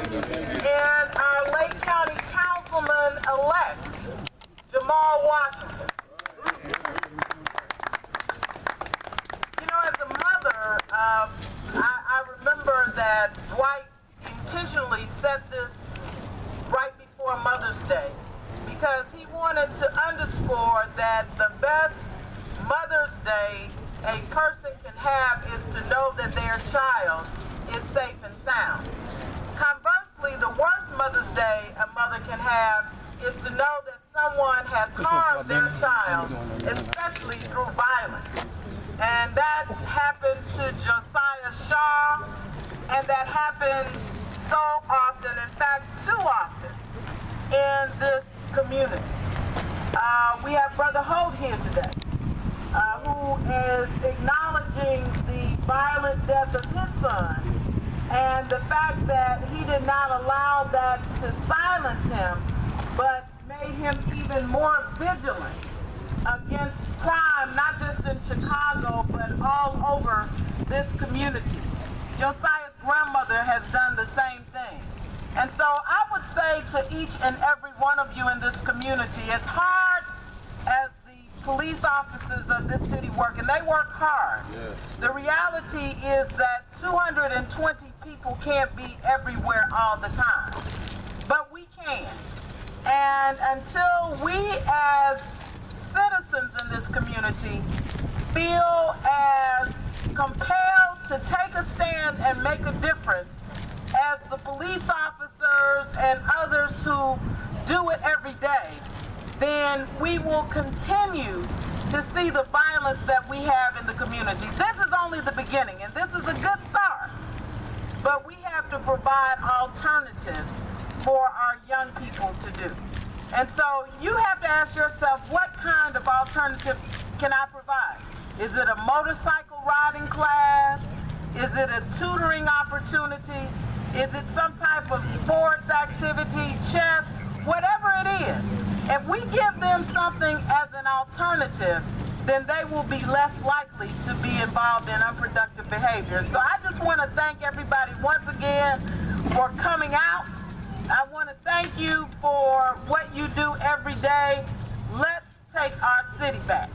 and our Lake County Councilman-elect, Jamal Washington. You know, as a mother, I remember that Dwight intentionally set this right before Mother's Day because he wanted to underscore that the best Mother's Day a person can have is to know that their child is safe and sound. Conversely, the worst Mother's Day a mother can have is to know that someone has harmed their child, especially through violence. And that happened to Josiah Shaw, and that happens so often, in fact, too often, in this community. We have Brother Holt here today, who is acknowledging the violent death of his son and the fact that he did not allow that to silence him, but made him even more vigilant against crime, not just in Chicago, but all over this community. Josiah's grandmother has done the same thing. And so I would say to each and every one of you in this community, as hard as the police officers of this city work, and they work hard, the reality is that 220 people can't be everywhere all the time. But we can. And until we as citizens in this community feel as compelled to take a stand and make a difference as the police officers and others who do it every day, then we will continue to see the violence that we have in the community. This is only the beginning, and this is a good start. But we have to provide alternatives for our young people to do. And so you have to ask yourself, what kind of alternative can I provide? Is it a motorcycle riding class? Is it a tutoring opportunity? Is it some type of sports activity, chess, whatever it is? If we give them something as an alternative, then they will be less likely to be involved in unproductive behavior. So I just want to thank everybody once again for coming out. I want to thank you for what you do every day. Let's take our city back.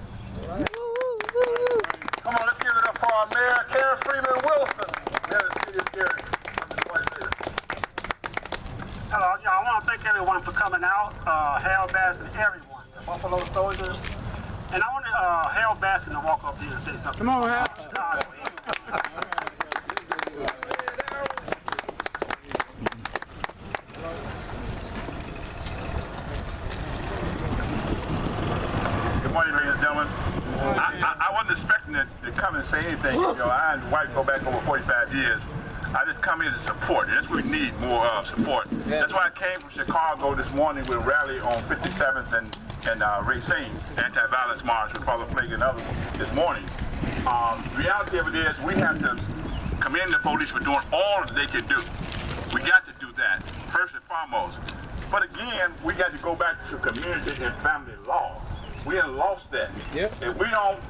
Come on, let's give it up for our mayor, Karen Freeman Wilson. Mayor of the city of Gary. Hello, y'all. I want to thank everyone for coming out. Harold Baskin, everyone, the Buffalo Soldiers. And I want Harold Baskin to walk up here and say something. Come on, Harold. Good morning, ladies and gentlemen. I wasn't expecting to come and say anything. You know, I and wife go back over 45 years. I just come here to support. That's what we need, more support. That's why I came from Chicago this morning with a rally on 57th and Racine, anti-violence march with Father Flake and others this morning. The reality of it is we have to commend the police for doing all that they can do. We got to do that, first and foremost. But again, we got to go back to community and family law. We have lost that. If we don't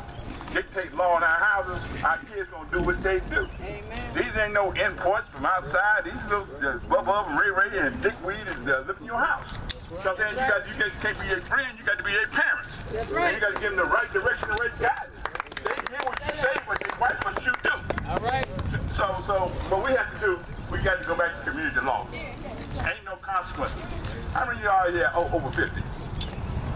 dictate law in our houses, our kids gonna do what they do. Amen. These ain't no imports from outside. These little Bubba and Ray Ray and Dickweed is living in your house. So then you can't be your friend, you got to be their parents. That's right. And you got to give them the right direction, the right guidance. They hear what you say, but they watch what you do. All right. So what we have to do, we got to go back to community law. Ain't no consequences. How many of y'all are here over 50?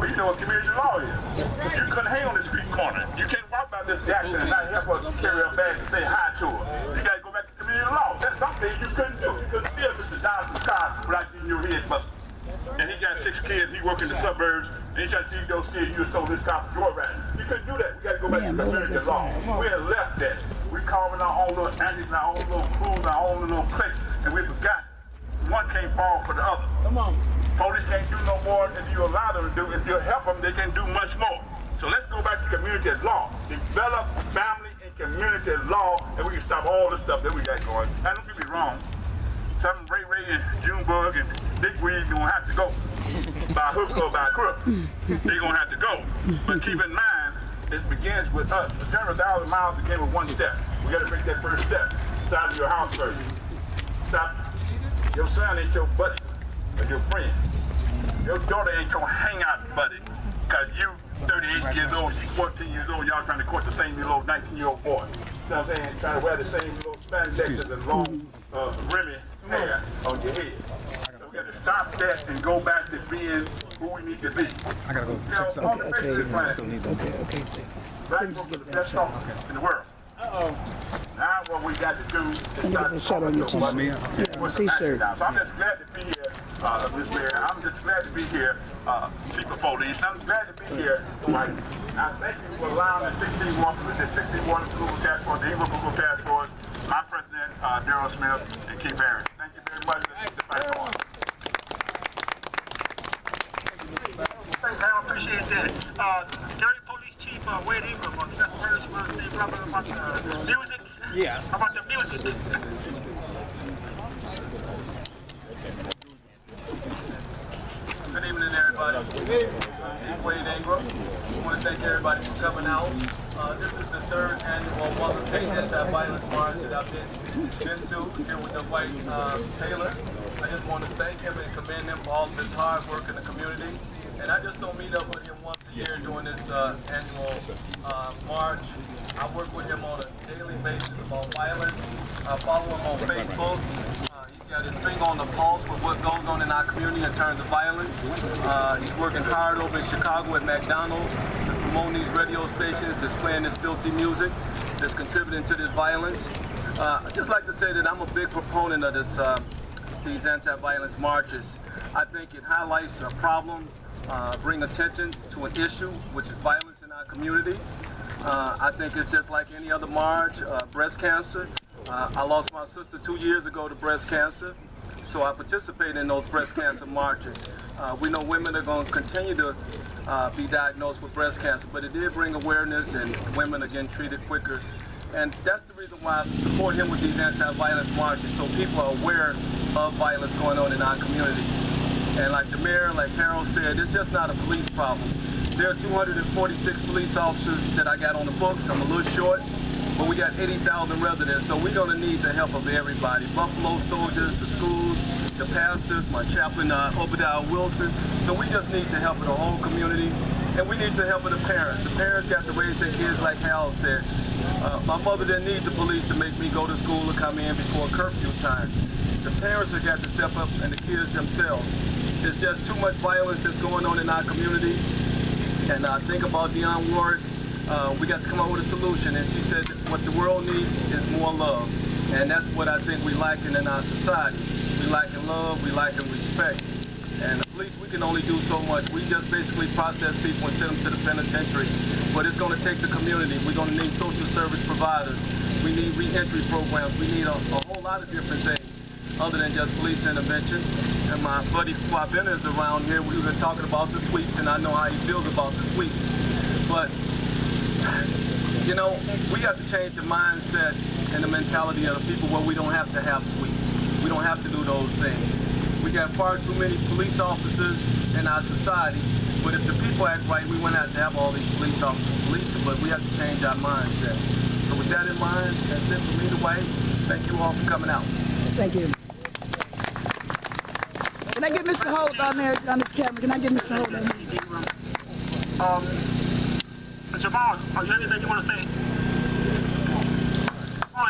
Well, you know what community law is. You couldn't hang on the street corner. You can't walk by Miss Jackson and not help her carry her bag and say hi to her. You got to go back to community law. That's something you couldn't do. You couldn't steal Mr. Johnson's car without getting your head busted. And he got 6 kids, he work in the suburbs, and he trying to feed those kids, you stole his car from joyride. You couldn't do that. We got to go back to community law. We have left that. We carving our own little antics, our own little crews, our own little cliques, and we forgot one can't fall for the other. Come on. Police can't do no more than you allow them to do. If you help them, they can do much more. So let's go back to community law. Develop family and community law, and we can stop all the stuff that we got going. Now, don't get me wrong. Some Ray Ray and Junebug and Dickweed gonna have to go by hook or by crook. They're gonna have to go. But keep in mind, it begins with us. The journey 1,000 miles begins with one step. We gotta make that first step. Start in your house first. Stop Your son ain't your buddy or your friend. Your daughter ain't your hangout buddy. Because you 38 years old, she's 14 years old, y'all trying to court the same little 19-year-old boy. You know what I'm saying? Trying to wear the same little spandex and the long Remy hair on your head. So we got to stop that and go back to being who we need to be. I gotta go check something. Okay. Black folks are the best talkers in the world. Now what we got to do is start talking to what's the t-shirt. So I'm just glad to be here, Ms. Mayor. I'm just glad to be here, Chief of Police. I'm glad to be here. I thank you for allowing the 61 Google Task Force, the Eagle Google Task Force, my president, Daryl Smith, and Keith Harris. Thank you very much. Let's keep the fight going. Thanks, I appreciate that. Gary Police Chief Wade Ingram, that's first one to say, brother, about the music. Yeah. About the music. Good evening, everybody. Chief Wade Ingram. I want to thank everybody for coming out. This is the third annual Mother's Day Anti-Violence March that I've been to here with the white Taylor. I just want to thank him and commend him for all of his hard work in the community. And I just don't meet up with him once a year during this annual march. I work with him on a daily basis about violence. I follow him on Facebook. He's got his finger on the pulse with what goes on in our community in terms of violence. He's working hard over in Chicago at McDonald's, just promoting these radio stations, just playing this filthy music that's contributing to this violence. I'd just like to say that I'm a big proponent of this, these anti-violence marches. I think it highlights a problem, bring attention to an issue, which is violence in our community. I think it's just like any other march, breast cancer. I lost my sister 2 years ago to breast cancer, so I participate in those breast cancer marches. We know women are going to continue to be diagnosed with breast cancer, but it did bring awareness and women are getting treated quicker. And that's the reason why I support him with these anti-violence marches, so people are aware of violence going on in our community. And like the mayor, like Harold said, it's just not a police problem. There are 246 police officers that I got on the books. I'm a little short, but we got 80,000 residents, so we're gonna need the help of everybody. Buffalo soldiers, the schools, the pastors, my chaplain, Obadiah Wilson. So we just need the help of the whole community, and we need the help of the parents. The parents got to raise their kids like Harold said. My mother didn't need the police to make me go to school or come in before curfew time. The parents have got to step up and the kids themselves. There's just too much violence that's going on in our community. And I think about Dionne Warwick, we got to come up with a solution. And she said what the world needs is more love. And that's what I think we lacking in our society. We lacking love, we lacking respect. And the police, we can only do so much. We just basically process people and send them to the penitentiary. But it's going to take the community. We're going to need social service providers. We need re-entry programs. We need a whole lot of different things other than just police intervention. And my buddy Quabena is around here. We've been talking about the sweeps, and I know how he feels about the sweeps. But, you know, we have to change the mindset and the mentality of the people where we don't have to have sweeps. We don't have to do those things. We got far too many police officers in our society, but if the people act right, we wouldn't have to have all these police officers policing, but we have to change our mindset. So with that in mind, that's it for me today. Thank you all for coming out. Thank you. Can I get Mr. Holt on there on this camera? Can I get Mr. Holt on there? Jamal, are you anything you want to say?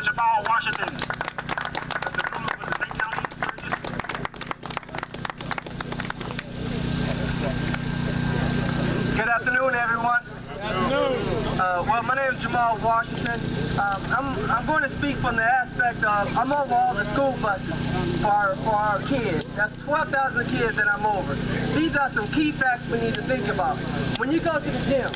Jamal Washington. Good afternoon, everyone. Well, my name is Jamal Washington. I'm going to speak from the aspect of I'm over all the school buses for our kids. That's 12,000 kids that I'm over. These are some key facts we need to think about. When you go to the gym,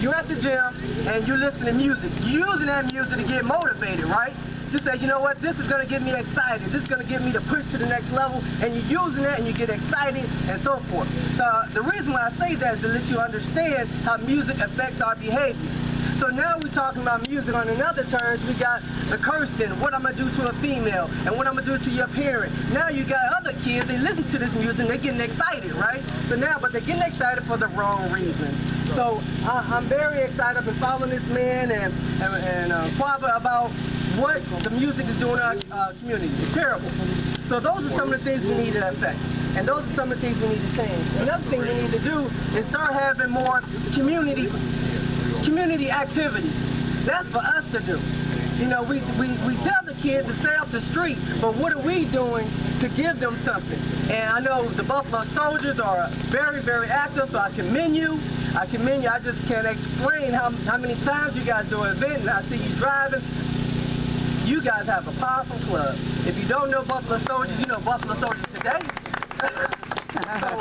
you're at the gym and you listen to music. You're using that music to get motivated, right? You say, you know what, this is going to get me excited. This is going to get me to push to the next level. And you're using that and you get excited and so forth. So the reason why I say that is to let you understand how music affects our behavior. So now we're talking about music on another terms. We got the cursing, what I'm going to do to a female, and what I'm going to do to your parent. Now you got other kids, they listen to this music and they're getting excited, right? So now, but they're getting excited for the wrong reasons. So I'm very excited. I've been following this man and Father about what the music is doing in our community. It's terrible. So those are some of the things we need to affect. And those are some of the things we need to change. Another thing we need to do is start having more community activities. That's for us to do. You know, we tell the kids to stay off the street, but what are we doing to give them something? And I know the Buffalo Soldiers are very, very active, so I commend you. I just can't explain how many times you guys do an event and I see you driving. You guys have a powerful club. If you don't know Buffalo Soldiers, you know Buffalo Soldiers today. So,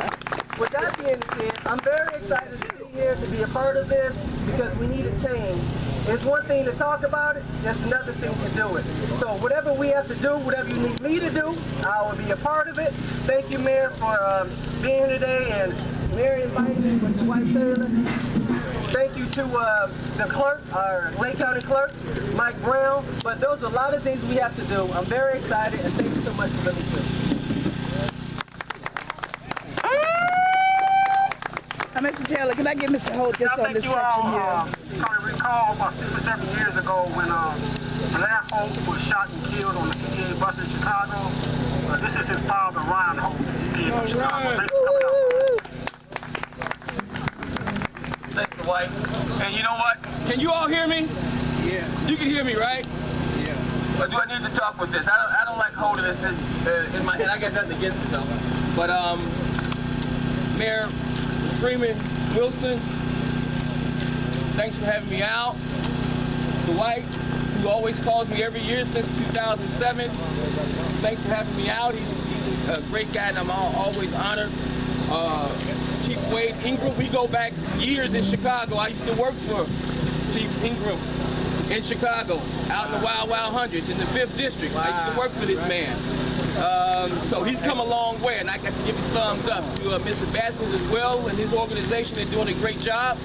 with that being said, I'm very excited to be here, to be a part of this, because we need to change. It's one thing to talk about it, it's another thing to do it. So whatever we have to do, whatever you need me to do, I will be a part of it. Thank you, Mayor, for being here today, and Mary invited me with the White Taylor. Thank you to the clerk, our Lake County clerk, Mike Brown. But those are a lot of things we have to do. I'm very excited, and thank you so much for listening. Mr. Taylor, can I get Mr. Holt just on this section here? You probably recall about 6 or 7 years ago when Blair Holt was shot and killed on the 58 bus in Chicago. This is his father, Ryan Holt. He's from Chicago. Thanks for coming out. Thanks, Dwight. And you know what? Can you all hear me? Yeah. You can hear me, right? Yeah. Or do I need to talk with this? I don't like holding this in my hand. I got nothing against it, though. But, Mayor Freeman Wilson, thanks for having me out. Dwight, who always calls me every year since 2007, thanks for having me out. He's a great guy, and I'm always honored. Chief Wade Ingram, we go back years in Chicago. I used to work for Chief Ingram in Chicago, out in the Wild Wild Hundreds in the 5th District. Wow. I used to work for this man. So he's come a long way, and I got to give a thumbs up to Mr. Baskins as well and his organization. They're doing a great job.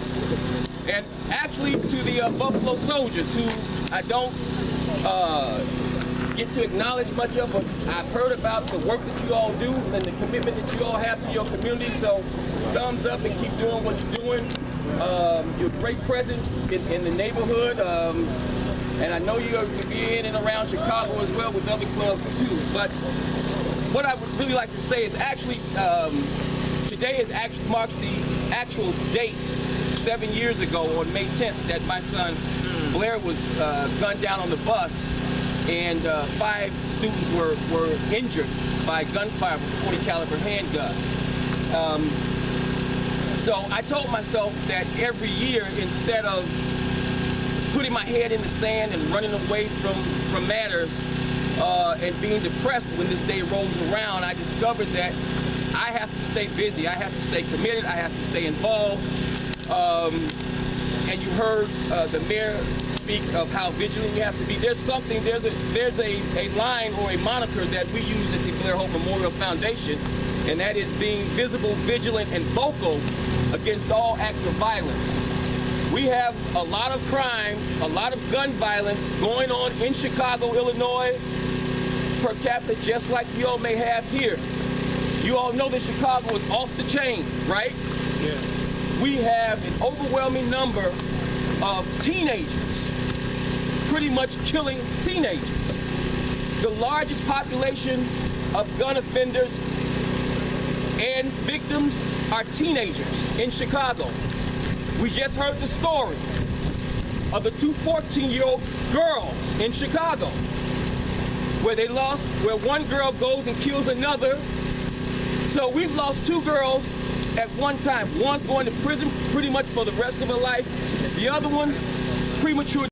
And actually to the Buffalo Soldiers, who I don't get to acknowledge much of, but I've heard about the work that you all do and the commitment that you all have to your community. So thumbs up and keep doing what you're doing. Your great presence in the neighborhood. And I know you're going to be in and around Chicago as well with other clubs too. But what I would really like to say is actually, today marks the actual date 7 years ago on May 10th that my son Blair was gunned down on the bus, and 5 students were injured by gunfire with a 40 caliber handgun. So I told myself that every year, instead of putting my head in the sand and running away from matters and being depressed when this day rolls around, I discovered that I have to stay busy, I have to stay committed, I have to stay involved. And you heard the mayor speak of how vigilant we have to be. There's a line or a moniker that we use at the Blair Holt Memorial Foundation, and that is being visible, vigilant, and vocal against all acts of violence. We have a lot of crime, a lot of gun violence going on in Chicago, Illinois, per capita, just like you all may have here. You all know that Chicago is off the chain, right? Yeah. We have an overwhelming number of teenagers, pretty much killing teenagers. The largest population of gun offenders and victims are teenagers in Chicago. We just heard the story of the 2 14-year-old girls in Chicago, where one girl goes and kills another. So we've lost 2 girls at one time. One's going to prison pretty much for the rest of her life. The other one, premature